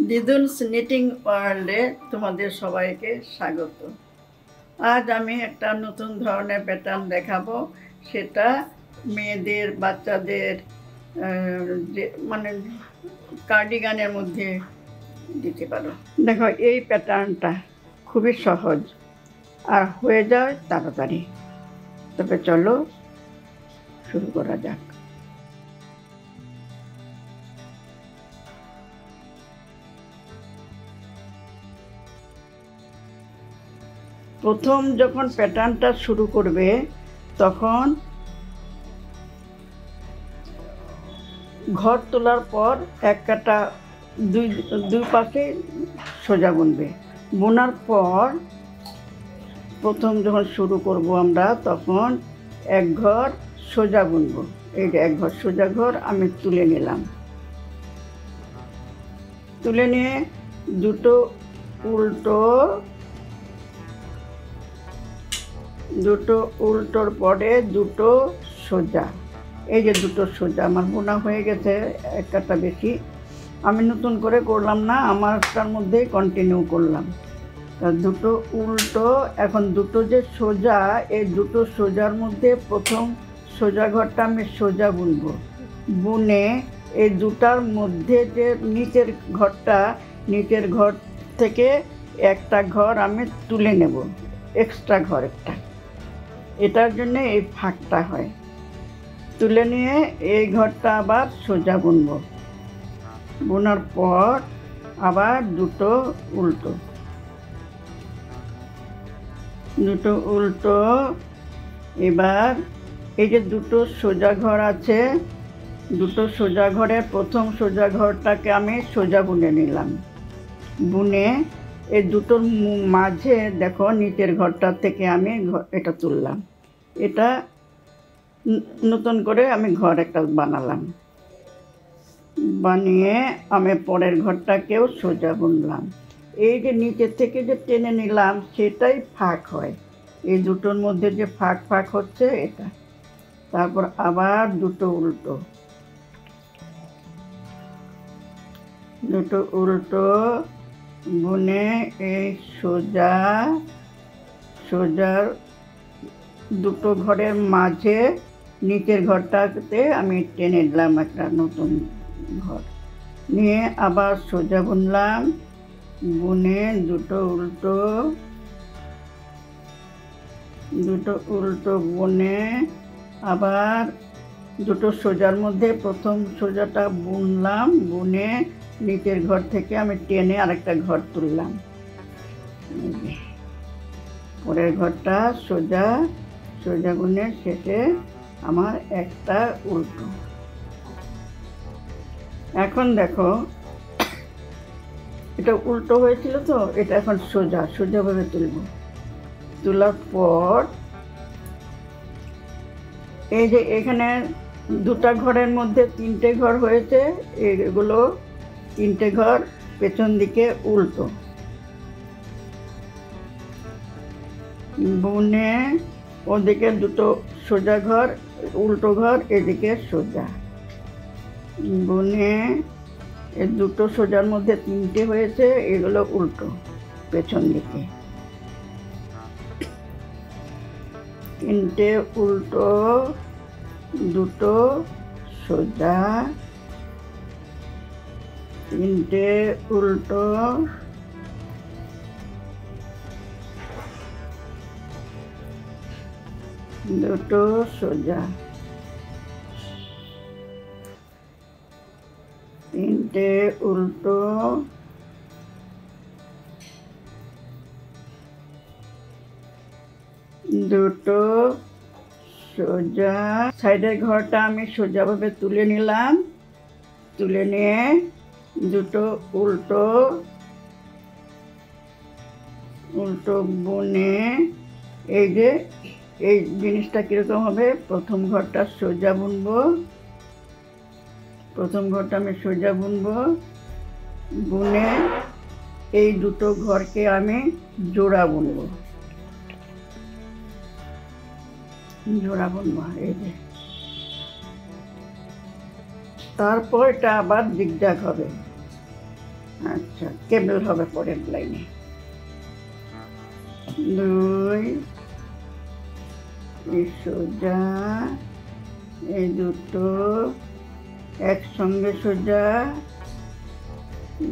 দিদুনস knitting ওয়ার্ল্ডে তোমাদের সবাইকে স্বাগত। আজ আমি একটা নতুন ধরনের প্যাটার্ন দেখাবো, সেটা মেয়েদের বাচ্চাদের যে মানে কার্ডিগানের মধ্যে দিতে পারো। দেখো, এই প্যাটার্নটা খুবই সহজ আর হয়ে যায় তাড়াতাড়ি। তবে চলো শুরু করা যাক। প্রথম যখন প্যাটার্নটা শুরু করবে তখন ঘর তোলার পর এক কাটা দুই পাশে সোজা বুনবে। বোনার পর প্রথম যখন শুরু করব আমরা তখন এক ঘর সোজা বুনবো। এই যে এক ঘর সোজা ঘর আমি তুলে নিলাম। তুলে নিয়ে দুটো উল্টোর পরে দুটো সোজা। এই যে দুটো সোজা আমার বোনা হয়ে গেছে, এক কাটা বেশি। আমি নতুন করে করলাম না, আমারটার মধ্যেই কন্টিনিউ করলাম। তা দুটো উল্টো, এখন দুটো যে সোজা, এই দুটো সোজার মধ্যে প্রথম সোজা ঘরটা আমি সোজা বুনবো। বুনে এই দুটার মধ্যে যে নিচের ঘরটা, নিচের ঘর থেকে একটা ঘর আমি তুলে নেব, এক্সট্রা ঘর একটা। এটার জন্য এই ফাঁকটা হয়। তুলে নিয়ে এই ঘরটা আবার সোজা বুনবো। বোনার পর আবার দুটো উল্টো। এবার এই যে দুটো সোজা ঘর আছে, দুটো সোজা ঘরের প্রথম সোজা ঘরটাকে আমি সোজা বুনে নিলাম। বুনে এই দুটোর মাঝে দেখো নিচের ঘরটা থেকে আমি এটা তুললাম। এটা নতুন করে আমি ঘর একটা বানালাম। বানিয়ে আমি পরের ঘরটাকেও সোজা বুনলাম। এই যে নিচের থেকে যে টেনে নিলাম সেটাই ফাঁক হয়, এই দুটোর মধ্যে যে ফাঁক হচ্ছে এটা। তারপর আবার দুটো উল্টো বুনে এই সোজার দুটো ঘরের মাঝে নিচের ঘরটাতে আমি টেনে দিলাম একটা নতুন ঘর। নিয়ে আবার সোজা বুনলাম। বুনে দুটো উল্টো বুনে আবার দুটো সোজার মধ্যে প্রথম সোজাটা বুনলাম। বুনে নিচের ঘর থেকে আমি টেনে আরেকটা ঘর তুললাম। পরের ঘরটা সোজা বুনে শেষে আমার একটা উল্টো। এখন দেখো, এটা উল্টো হয়েছিল তো, এটা এখন সোজাভাবে তুলব। তোলার পর এই যে এখানে দুটা ঘরের মধ্যে তিনটে ঘর হয়েছে, এগুলো তিনটে ঘর পেছন দিকে উল্টো বুনে ওদিকে দুটো সোজা ঘর, উল্টো ঘর এদিকে সোজা বুনে এই দুটো সোজার মধ্যে তিনটে হয়েছে, এগুলো উল্টো পেছন দিকে। তিনটে উল্টো, দুটো সোজা, তিনটে উল্টো, দুটো সোজা, তিনটে উল্টো, দুটো সোজা। সাইডের ঘরটা আমি সোজাভাবে তুলে নিলাম। তুলে নিয়ে দুটো উল্টো বুনে এই যে এই জিনিসটা কীরকম হবে, প্রথম ঘরটা সোজা বুনবো। প্রথম ঘরটা আমি সোজা বুনবো। বুনে এই দুটো ঘরকে আমি জোড়া বুনবো। এই যে তারপর এটা আবার জিগজ্যাগ হবে। আচ্ছা, কেবল হবে পরের লাইনে। 2 এই সোজা, এই দুটো একসঙ্গে সোজা,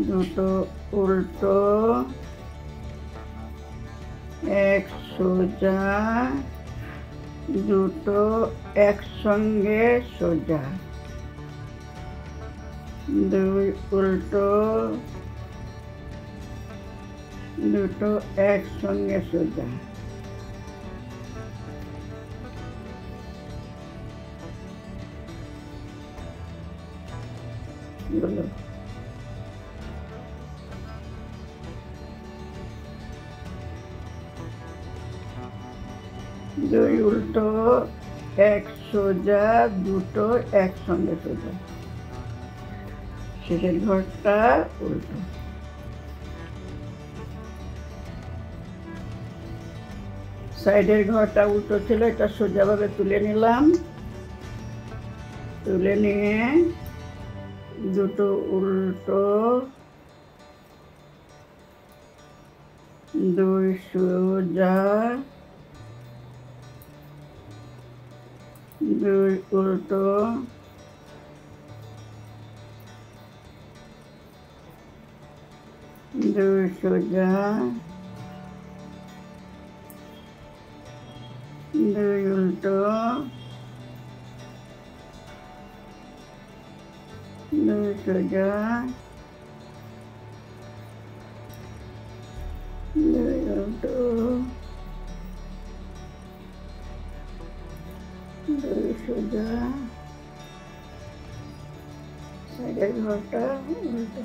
দুটো উল্টো, এক সোজা, দুটো একসঙ্গে সোজা, 2 উল্টো, দুটো একসঙ্গে সোজা। বলো, 2 উল্টো, এক সোজা, দুটো একসঙ্গে সোজা, শেষের ঘরটা উল্টো। সাইডের ঘরটা উল্টো ছিল, এটা সোজাভাবে তুলে নিলাম, তুলে নিয়ে দুটো উল্টো, 2 সোজা, 2 উল্টো, 2 সোজা, 2 উল্টো, 2 সোজা, 2 উল্টো, 2 সোজা, সাইডের ঘরটা উল্টো।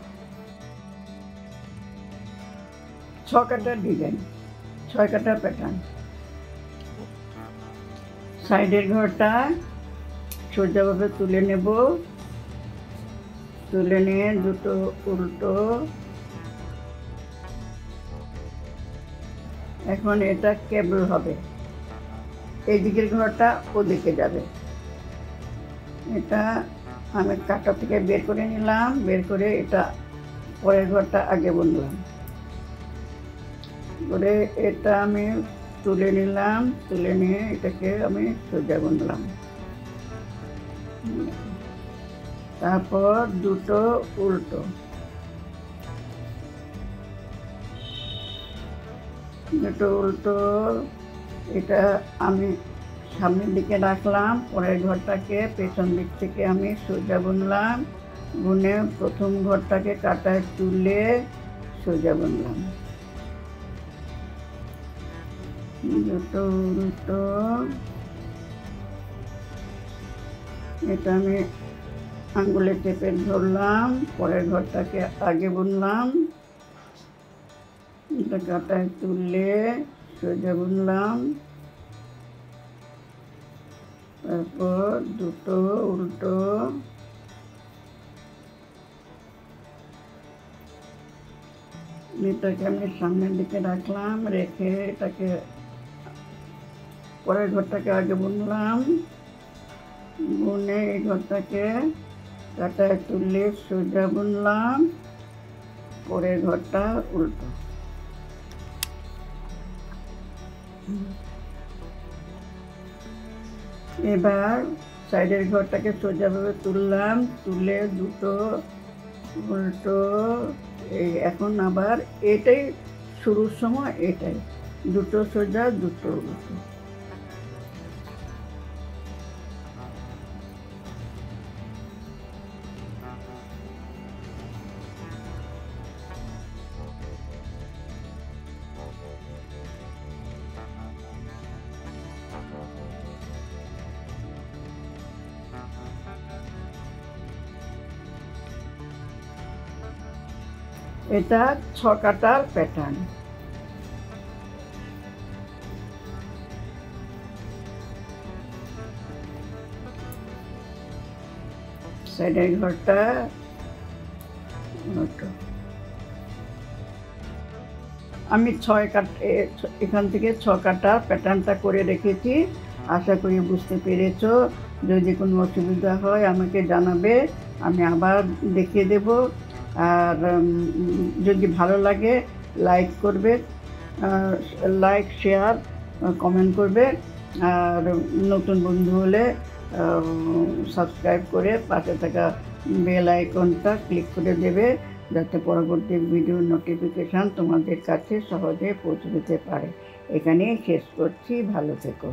6 কাটার ডিজাইন, 6 কাটার প্যাটার্ন। সাইডের ঘরটা সোজাভাবে তুলে নেব, তুলে নিয়ে দুটো উল্টো, এখন এটা কেবল হবে, এই দিকের ঘরটা ওদিকে যাবে। এটা আমি কাটা থেকে বের করে নিলাম, বের করে এটা পরের ঘরটা আগে বুনলাম, করে এটা আমি তুলে নিলাম, তুলে নিয়ে এটাকে আমি সোজা বুনলাম, তারপর দুটো উল্টো, দুটো উল্টো, এটা আমি সামনের দিকে রাখলাম, পরের ঘরটাকে পেছন দিক থেকে আমি সোজা বুনলাম, বুনে প্রথম ঘরটাকে কাটায় তুলে সোজা বুনলাম, দুটো উল্টো, এটা আমি আঙ্গুলে চেপে ধরলাম, পরের ঘরটাকে আগে বুনলাম, এটা কাটায় তুলে সোজা বুনলাম, তারপর দুটো উল্টো, এটাকে আমি সামনের দিকে রাখলাম, রেখে এটাকে পরের ঘরটাকে আগে বুনলাম, বুনে এই ঘরটাকে কাটায় তুলে সোজা বুনলাম, পরের ঘরটা উল্টো। এবার সাইডের ঘরটাকে সোজাভাবে তুললাম, তুলে দুটো উল্টো, এই এখন আবার এটাই শুরুর সময়, এটাই দুটো সোজা, দুটো উল্টো। এটা 6 কাটার প্যাটার্ন। সাইডের ঘরটা আমি 6 কাটা, এখান থেকে 6 কাটা প্যাটার্নটা করে রেখেছি। আশা করি বুঝতে পেরেছ। যদি কোনো অসুবিধা হয় আমাকে জানাবে, আমি আবার দেখিয়ে দেব। আর যদি ভালো লাগে লাইক করবে, লাইক শেয়ার কমেন্ট করবে, আর নতুন বন্ধু হলে সাবস্ক্রাইব করে পাশে থাকা বেল আইকনটা ক্লিক করে দেবে, যাতে পরবর্তী ভিডিওর নোটিফিকেশান তোমাদের কাছে সহজে পৌঁছে যেতে পারে। এখানেই শেষ করছি, ভালো থেকো।